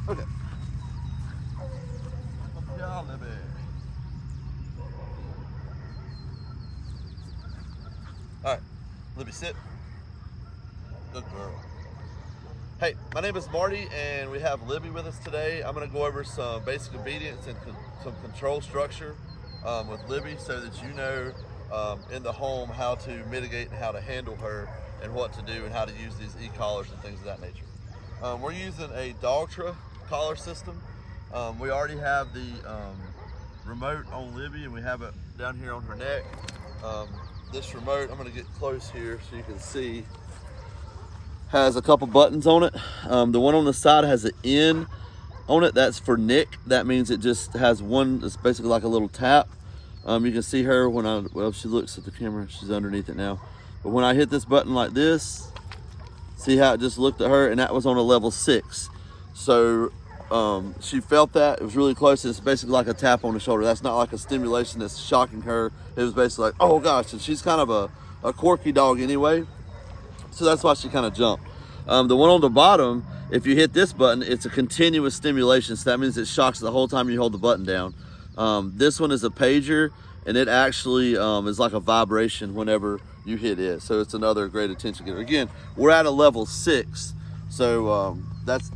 Okay. Yeah, Libby. All right, Libby, sit. Good girl. Hey, my name is Marty, and we have Libby with us today. I'm going to go over some basic obedience and some control structure with Libby so that you know in the home how to mitigate and how to handle her and what to do and how to use these e-collars and things of that nature. We're using a Dogtra collar system. We already have the remote on Libby, and we have it down here on her neck. This remote, I'm going to get close here so you can see, has a couple buttons on it. The one on the side has an N on it. That's for Nick. That means it just has one. It's basically like a little tap. You can see her well, she looks at the camera. She's underneath it now. But when I hit this button like this, see how it just looked at her, and that was on a level 6. So she felt that. It was really close. It's basically like a tap on the shoulder. That's not like a stimulation that's shocking her. It was basically like, oh gosh. And she's kind of a quirky dog anyway. So that's why she kind of jumped. The one on the bottom, if you hit this button, it's a continuous stimulation. So that means it shocks the whole time you hold the button down. This one is a pager, and it actually is like a vibration whenever you hit it. So it's another great attention getter. Again, we're at a level 6. So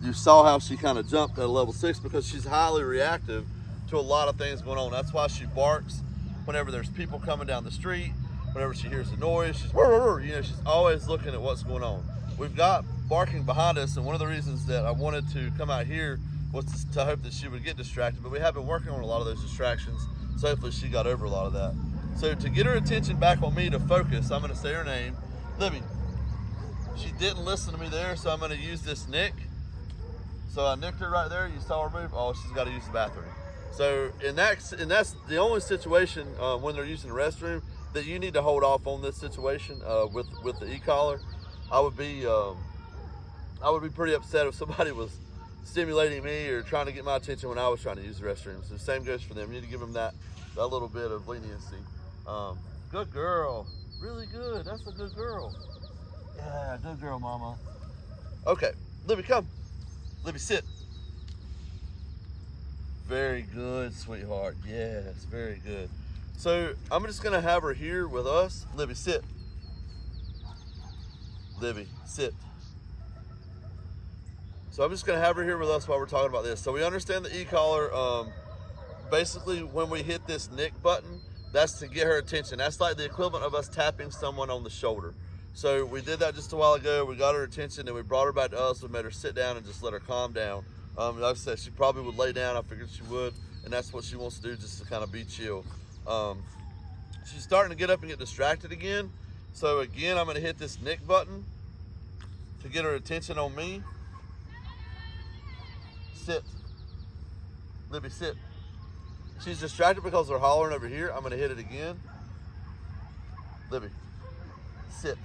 you saw how she kind of jumped at a level 6 because she's highly reactive to a lot of things going on. That's why she barks whenever there's people coming down the street. Whenever she hears a noise, she's always looking at what's going on. We've got barking behind us, and one of the reasons that I wanted to come out here was to hope that she would get distracted, but we have been working on a lot of those distractions, so hopefully she got over a lot of that. So to get her attention back on me to focus, I'm gonna say her name, Libby. She didn't listen to me there, so I'm gonna use this nick. So I nicked her right there, you saw her move, oh, she's gotta use the bathroom. So, and that's the only situation when they're using the restroom that you need to hold off on this situation with the e-collar. I would be pretty upset if somebody was stimulating me or trying to get my attention when I was trying to use the restroom. So the same goes for them. You need to give them that little bit of leniency. Good girl, really good. That's a good girl. Yeah, good girl, mama. Okay, Libby, come. Libby, sit. Very good, sweetheart. Yes, very good. So I'm just gonna have her here with us. Libby, sit. Libby, sit. So I'm just gonna have her here with us while we're talking about this. So we understand the e-collar. Basically, when we hit this nick button, that's to get her attention. That's like the equivalent of us tapping someone on the shoulder. So we did that just a while ago. We got her attention, and we brought her back to us. We made her sit down and just let her calm down. Like I said, she probably would lay down. I figured she would, and that's what she wants to do, just to kind of be chill. She's starting to get up and get distracted again. So again, I'm gonna hit this nick button to get her attention on me. Sit. Libby, sit. She's distracted because they're hollering over here. I'm gonna hit it again. Libby, sit.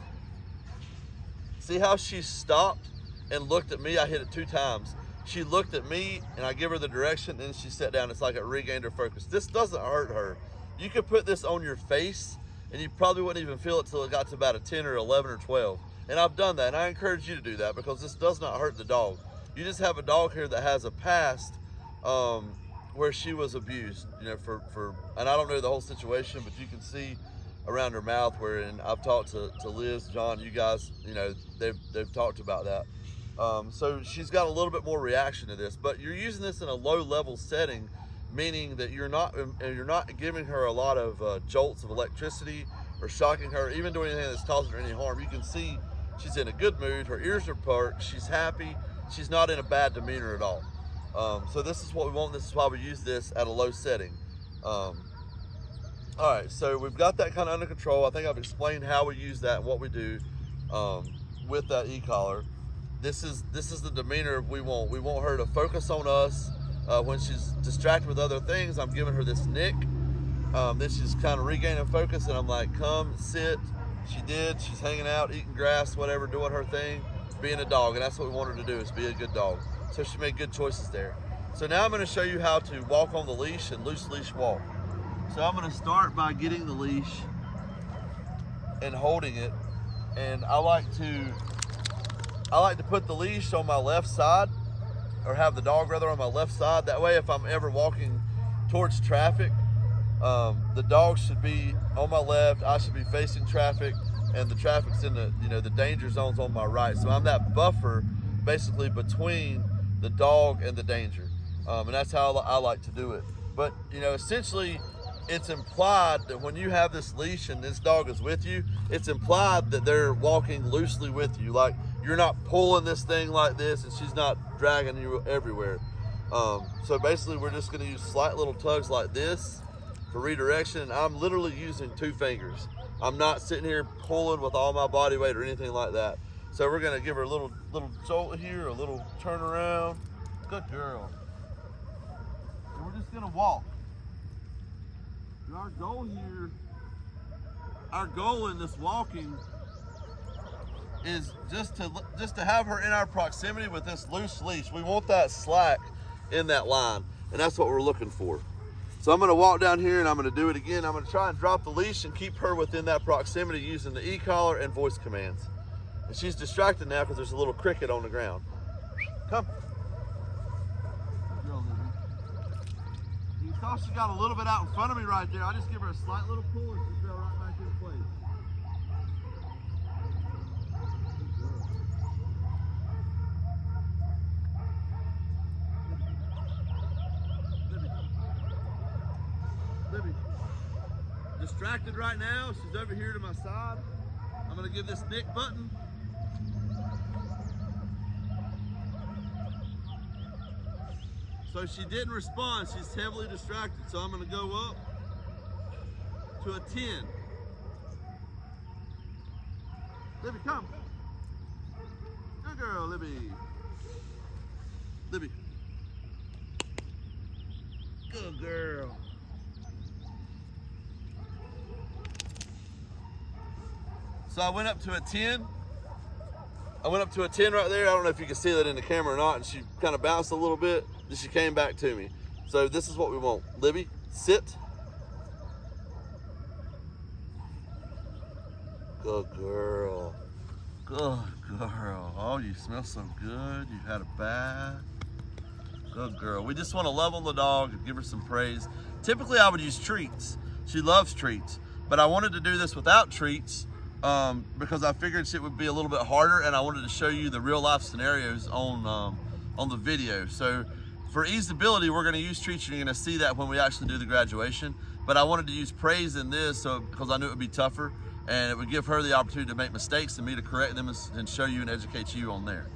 See how she stopped and looked at me? I hit it 2 times. She looked at me and I give her the direction, and she sat down. It's like it regained her focus. This doesn't hurt her. You could put this on your face and you probably wouldn't even feel it till it got to about a 10 or 11 or 12. And I've done that, and I encourage you to do that because this does not hurt the dog. You just have a dog here that has a past where she was abused, and I don't know the whole situation, but you can see around her mouth and I've talked to Liz, John, you guys, they've talked about that. So she's got a little bit more reaction to this, but you're using this in a low level setting, meaning that you're not giving her a lot of jolts of electricity or shocking her, even doing anything that's causing her any harm. You can see she's in a good mood, her ears are perked, she's happy, she's not in a bad demeanor at all. So this is what we want. This is why we use this at a low setting. All right, so we've got that kind of under control. I think I've explained how we use that and what we do with that e-collar. This is the demeanor we want. We want her to focus on us. When she's distracted with other things, I'm giving her this nick. Then she's kind of regaining focus, and I'm like, come, sit. She did. She's hanging out, eating grass, whatever, doing her thing, being a dog, and that's what we want her to do, is be a good dog. So she made good choices there. So now I'm going to show you how to walk on the leash and loose leash walk. So I'm going to start by getting the leash and holding it, and I like to put the leash on my left side or have the dog rather on my left side. That way, if I'm ever walking towards traffic, the dog should be on my left, I should be facing traffic, and the traffic's in the, the danger zone's on my right. So I'm that buffer basically between the dog and the danger. And that's how I like to do it. But, essentially it's implied that when you have this leash and this dog is with you, it's implied that they're walking loosely with you. Like, you're not pulling this thing like this and she's not dragging you everywhere. So basically we're just gonna use slight little tugs like this for redirection. And I'm literally using 2 fingers. I'm not sitting here pulling with all my body weight or anything like that. So we're gonna give her a little jolt here, a little turn around. Good girl. And we're just gonna walk. And our goal here, our goal in this walking is just to have her in our proximity with this loose leash. We want that slack in that line, and that's what we're looking for. So I'm gonna walk down here and I'm gonna do it again. I'm gonna try and drop the leash and keep her within that proximity using the e-collar and voice commands. And she's distracted now because there's a little cricket on the ground. Come. Good girl, Libby. You saw she got a little bit out in front of me right there. I just give her a slight little pull and she fell right back in place. Libby. Distracted right now. She's over here to my side. I'm gonna give this Nick button. So she didn't respond. She's heavily distracted. So I'm gonna go up to a 10. Libby, come. Good girl, Libby. Libby. Good girl. So I went up to a 10. I went up to a 10 right there. I don't know if you can see that in the camera or not. And she kind of bounced a little bit. Then she came back to me. So this is what we want. Libby, sit. Good girl. Good girl. Oh, you smell so good. You've had a bath. Good girl. We just want to love on the dog and give her some praise. Typically, I would use treats. She loves treats. But I wanted to do this without treats because I figured it would be a little bit harder, and I wanted to show you the real life scenarios on the video. So for easeability, we're going to use treats, and you're going to see that when we actually do the graduation. But I wanted to use praise in this because I knew it would be tougher, and it would give her the opportunity to make mistakes and me to correct them and show you and educate you on there.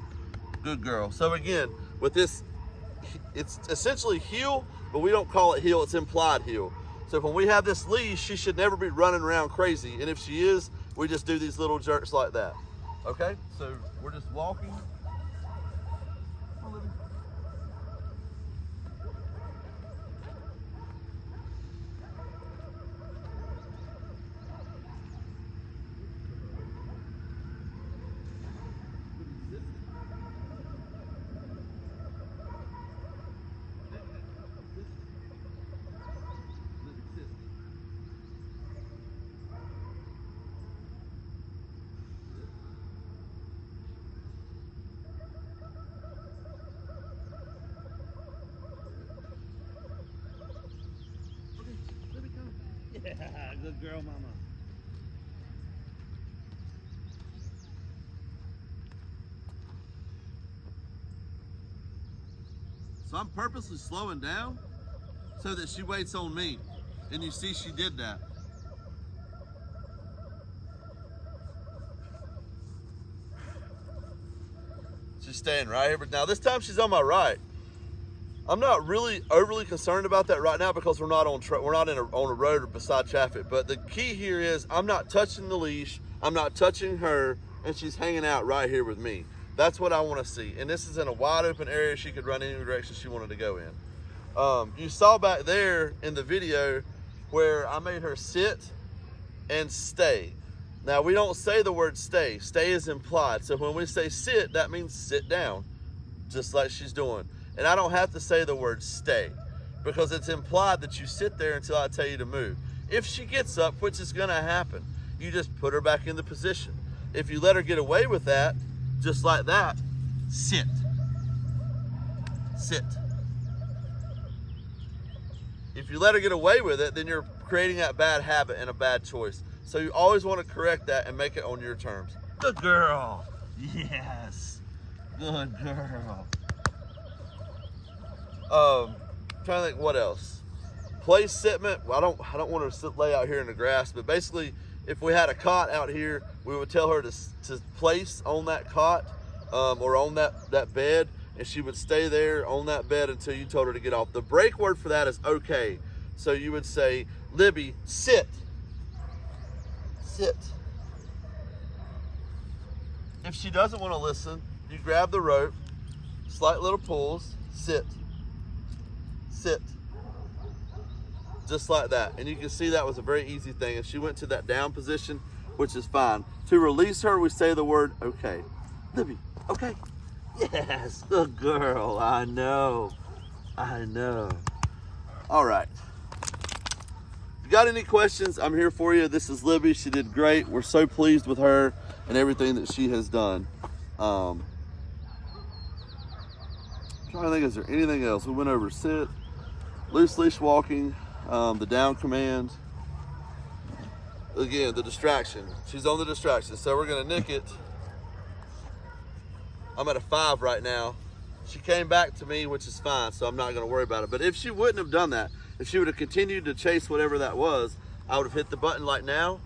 Good girl. So again, with this, it's essentially heel, but we don't call it heel, it's implied heel. So when we have this leash, she should never be running around crazy. And if she is, we just do these little jerks like that. Okay, so we're just walking. Come on, Libby. Yeah, good girl, mama. So I'm purposely slowing down so that she waits on me. And you see she did that. She's staying right here, but now this time she's on my right. I'm not really overly concerned about that right now because we're not on a road or beside traffic. But the key here is I'm not touching the leash, I'm not touching her, and she's hanging out right here with me. That's what I want to see. And this is in a wide open area. She could run any direction she wanted to go in. You saw back there in the video where I made her sit and stay. Now we don't say the word stay. Stay is implied. So when we say sit, that means sit down, just like she's doing. And I don't have to say the word stay because it's implied that you sit there until I tell you to move. If she gets up, which is gonna happen, you just put her back in the position. If you let her get away with that, just like that, sit. sit. If you let her get away with it, then you're creating that bad habit and a bad choice. So you always want to correct that and make it on your terms. Good girl. Yes. Good girl. Trying to think what else. Place sitment. Well, I don't want her to lay out here in the grass, but basically, if we had a cot out here, we would tell her to place on that cot or on that bed, and she would stay there on that bed until you told her to get off. The break word for that is okay. So you would say, Libby, sit. Sit. If she doesn't want to listen, you grab the rope, slight little pulls, sit. Sit. Just like that. And you can see that was a very easy thing. And she went to that down position, which is fine. To release her, we say the word okay. Libby, okay. Yes, good girl. I know. I know. All right. If you got any questions, I'm here for you. This is Libby. She did great. We're so pleased with her and everything that she has done. I'm trying to think, is there anything else? We went over sit, loose leash walking, the down command. Again, the distraction. She's on the distraction, so we're gonna nick it. I'm at a 5 right now. She came back to me, which is fine, so I'm not gonna worry about it. But if she wouldn't have done that, if she would have continued to chase whatever that was, I would have hit the button like now.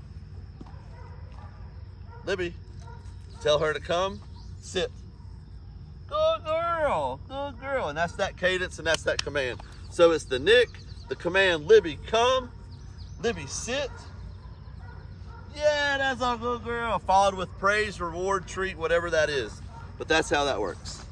Libby, tell her to come, sit. Good girl, good girl. And that's that cadence and that's that command. So it's the nick, the command, Libby, come, Libby, sit. Yeah, that's a good girl. Followed with praise, reward, treat, whatever that is. But that's how that works.